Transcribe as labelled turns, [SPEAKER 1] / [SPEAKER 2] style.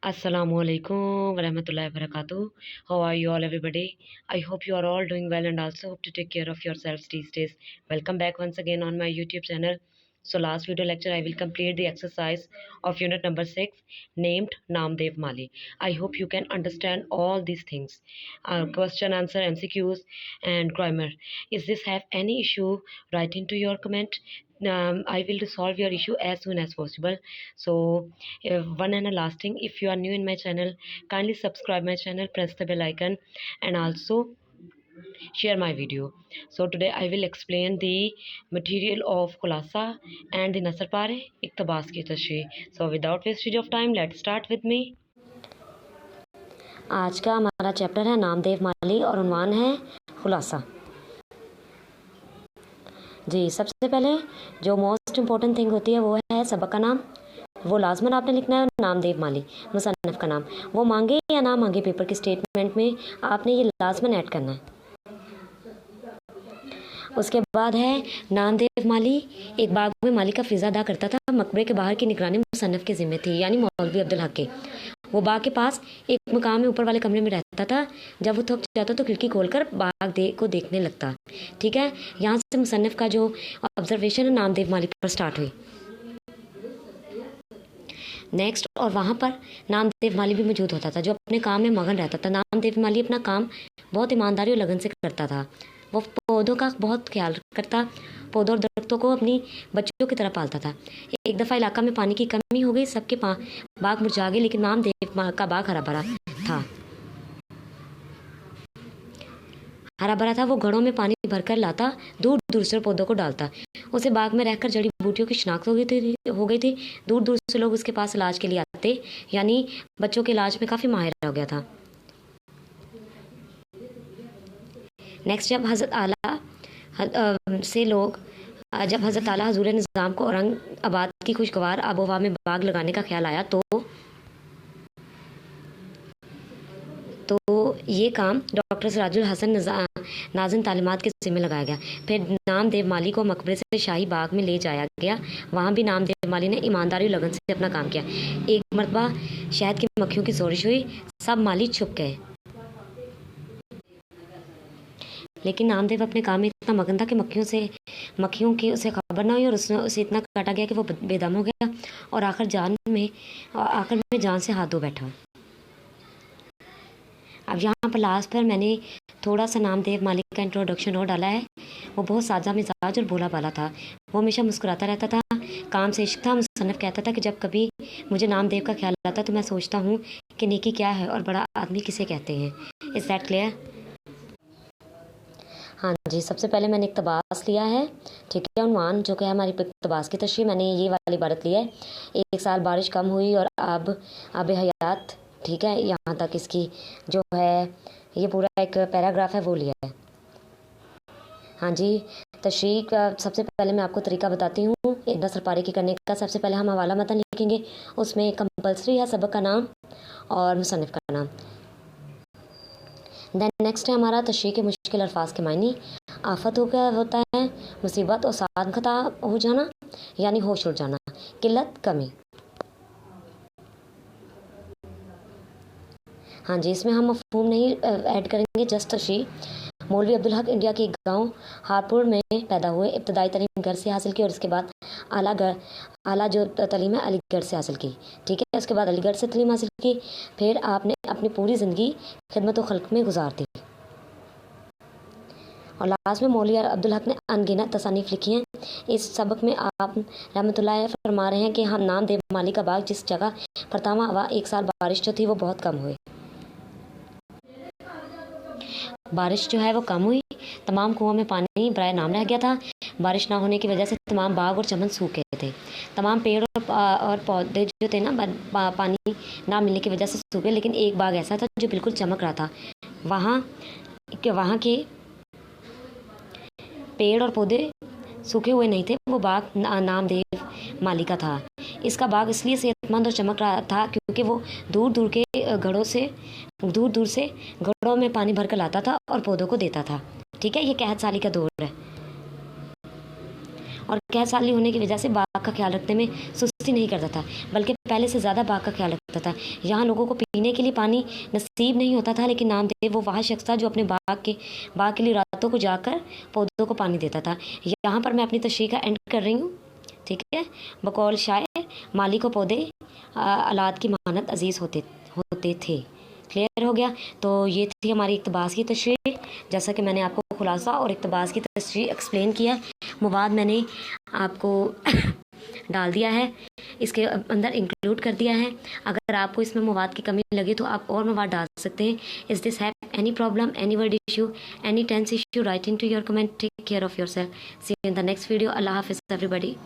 [SPEAKER 1] Assalamualaikum warahmatullahi wabarakatuh. How are you all, everybody? I hope you are all doing well and also hope to take care of yourselves these days. Welcome back once again on my YouTube channel. So, last video lecture, I will complete the exercise of unit number 6 named Namdev Mali. I hope you can understand all these things. Question, answer, MCQs, and grammar. If this have any issue, write into your comment. I will resolve your issue as soon as possible. So, one and a last thing, if you are new in my channel, kindly subscribe my channel, press the bell icon, and also share my video. So today I will explain the material of khulasa and the nasr pare iqtibas ki tashreeh. So without wastage of time, let's start with me. आज का हमारा chapter है नामदेव माली और उन्वान है खुलासा। जी, सबसे पहले जो मोस्ट इम्पोर्टेंट थिंग होती है वो है सबक का नाम। वो लाजमन आपने लिखना है नामदेव माली मुसन्नफ़ का नाम। वो मांगे या ना मांगे पेपर के स्टेटमेंट में आपने ये लाजमन ऐड करना है। उसके बाद है नामदेव माली एक बाग में माली का फ़िज़ा अदा करता था। मकबरे के बाहर की निगरानी मुसन्नफ़ के ज़िम्मे थी, यानी मौलवी अब्दुल हक के। वो बाग के पास एक मकाम में ऊपर वाले कमरे में रहता था। जब वो थक जाता तो खिड़की खोलकर बाग को देखने लगता। ठीक है, यहाँ से मुसन्नफ़ का जो ऑब्जर्वेशन है नामदेव माली पर स्टार्ट हुई। नेक्स्ट, और वहाँ पर नामदेव माली भी मौजूद होता था जो अपने काम में मगन रहता था। नामदेव माली अपना काम बहुत ईमानदारी और लगन से करता था। वो पौधों का बहुत ख्याल करता, पौधों और दरख्तों को अपनी बच्चों की तरह पालता था। एक दफ़ा इलाका में पानी की कमी हो गई, सबके बाग मुरझा गए, लेकिन नामदेव का बाग हरा भरा था। वो घड़ों में पानी भरकर लाता, दूर दूर से पौधों को डालता। उसे बाग में रहकर जड़ी बूटियों की शिनाख्त हो गई थी। दूर दूर से लोग उसके पास इलाज के लिए आते, यानी बच्चों के इलाज में काफ़ी माहिर हो गया था। नेक्स्ट, जब हज़रत आला हजूर निज़ाम को औरंगाबाद की खुशगवार आबोहवा में बाग लगाने का ख्याल आया तो ये काम डॉक्टर सिराजुल हसन नाज़िम तालीमात के ज़िम्मे लगाया गया। फिर नामदेव माली को मकबरे से शाही बाग में ले जाया गया। वहाँ भी नामदेव माली ने ईमानदारी और लगन से अपना काम किया। एक मरतबा शहद की मक्खियों की सोरिश हुई, सब माली छुप गए, लेकिन नामदेव अपने काम में इतना मगन था कि मक्खियों की उसे खबर ना हुई और उसे इतना काटा गया कि वो बेदम हो गया और आखिर में जान से हाथ धो बैठा। अब यहाँ पर लास्ट पर मैंने थोड़ा सा नामदेव मालिक का इंट्रोडक्शन और डाला है। वो बहुत सादा मिजाज और भोला भाला था। वो हमेशा मुस्कुराता रहता था, काम से इश्क था। मुसन्नफ़ कहता था कि जब कभी मुझे नामदेव का ख्याल आता तो मैं सोचता हूँ कि नेकी क्या है और बड़ा आदमी किसे कहते हैं। Is that clear? हाँ जी, सबसे पहले मैंने इक़्तिबास लिया है। ठीक है, उन्वान जो कि है हमारी इक़्तिबास की तशरीह, मैंने ये वाली इबारत ली है। एक साल बारिश कम हुई और अब हयात। ठीक है, यहाँ तक इसकी जो है ये पूरा एक पैराग्राफ है वो लिया है। हाँ जी, तशरीह का सबसे पहले मैं आपको तरीका बताती हूँ एक नसर पारी की करने का। सबसे पहले हम हवाला मतन लिखेंगे, उसमें कंपल्सरी है सबक का नाम और मुसन्निफ़ का नाम। देन नेक्स्ट है हमारा तशरीह के मुश्किल अल्फाज के मायने। आफत होता है मुसीबत और साथ खता हो जाना, यानी होश उड़ जाना, किल्लत कमी। हाँ जी, इसमें हम मफहूम नहीं ऐड करेंगे, जस्ट तशरीह। मौलवी अब्दुल हक इंडिया के एक गांव हारपुर में पैदा हुए। इब्तदाई तालीम घर से हासिल की और उसके बाद आला जो तालीम है अलीगढ़ से हासिल की। ठीक है, उसके बाद अलीगढ़ से तालीम हासिल की। फिर आपने अपनी पूरी ज़िंदगी खिदमत व खल्क में गुजार दी और लास्ट में मौलवी अब्दुल हक ने अनगिनत तसानीफ लिखी हैं। इस सबक में आप रहमतुल्लाह फरमा रहे हैं कि हम नामदेव माली का बाग जिस जगह फरतावा हवा एक साल बारिश जो थी वो बहुत कम हुई। बारिश जो है वो कम हुई, तमाम कुओं में पानी बराए नाम रह गया था। बारिश ना होने की वजह से तमाम बाग और चमन सूख गए थे। तमाम पेड़ और पौधे जो थे ना पानी ना मिलने की वजह से सूखे, लेकिन एक बाग ऐसा था जो बिल्कुल चमक रहा था। वहाँ के पेड़ और पौधे सूखे हुए नहीं थे। वो बाग नामदेव माली का था। इसका बाग इसलिए सेहतमंद और चमक रहा था क्योंकि वो दूर दूर से घड़ों में पानी भर कर लाता था और पौधों को देता था। ठीक है, ये कहत साली का दौर है और गैर साली होने की वजह से बाग का ख्याल रखने में सुस्ती नहीं करता था, बल्कि पहले से ज़्यादा बाग का ख्याल रखता था। यहाँ लोगों को पीने के लिए पानी नसीब नहीं होता था, लेकिन नामदेव वो वह शख्स था जो अपने बाग के लिए रातों को जाकर पौधों को पानी देता था। यहाँ पर मैं अपनी तशरीह का एंड कर रही हूँ। ठीक है। बकौल शायर, माली को पौधे औलाद की मानत अजीज़ होते होते थे। क्लियर हो गया। तो ये थी हमारी इक़्तिबास की तशरीह। जैसा कि मैंने आपको खुलासा और इक़्तिबास की तशरीह एक्सप्लेन किया, मवाद मैंने आपको डाल दिया है, इसके अंदर इंक्लूड कर दिया है। अगर आपको इसमें मवाद की कमी लगे तो आप और मवाद डाल सकते हैं। Is this have any problem, any word issue, any tense issue, write in to your comment. Take care of yourself. See you in the next video. अल्लाह हाफ़िज़ एवरीबॉडी।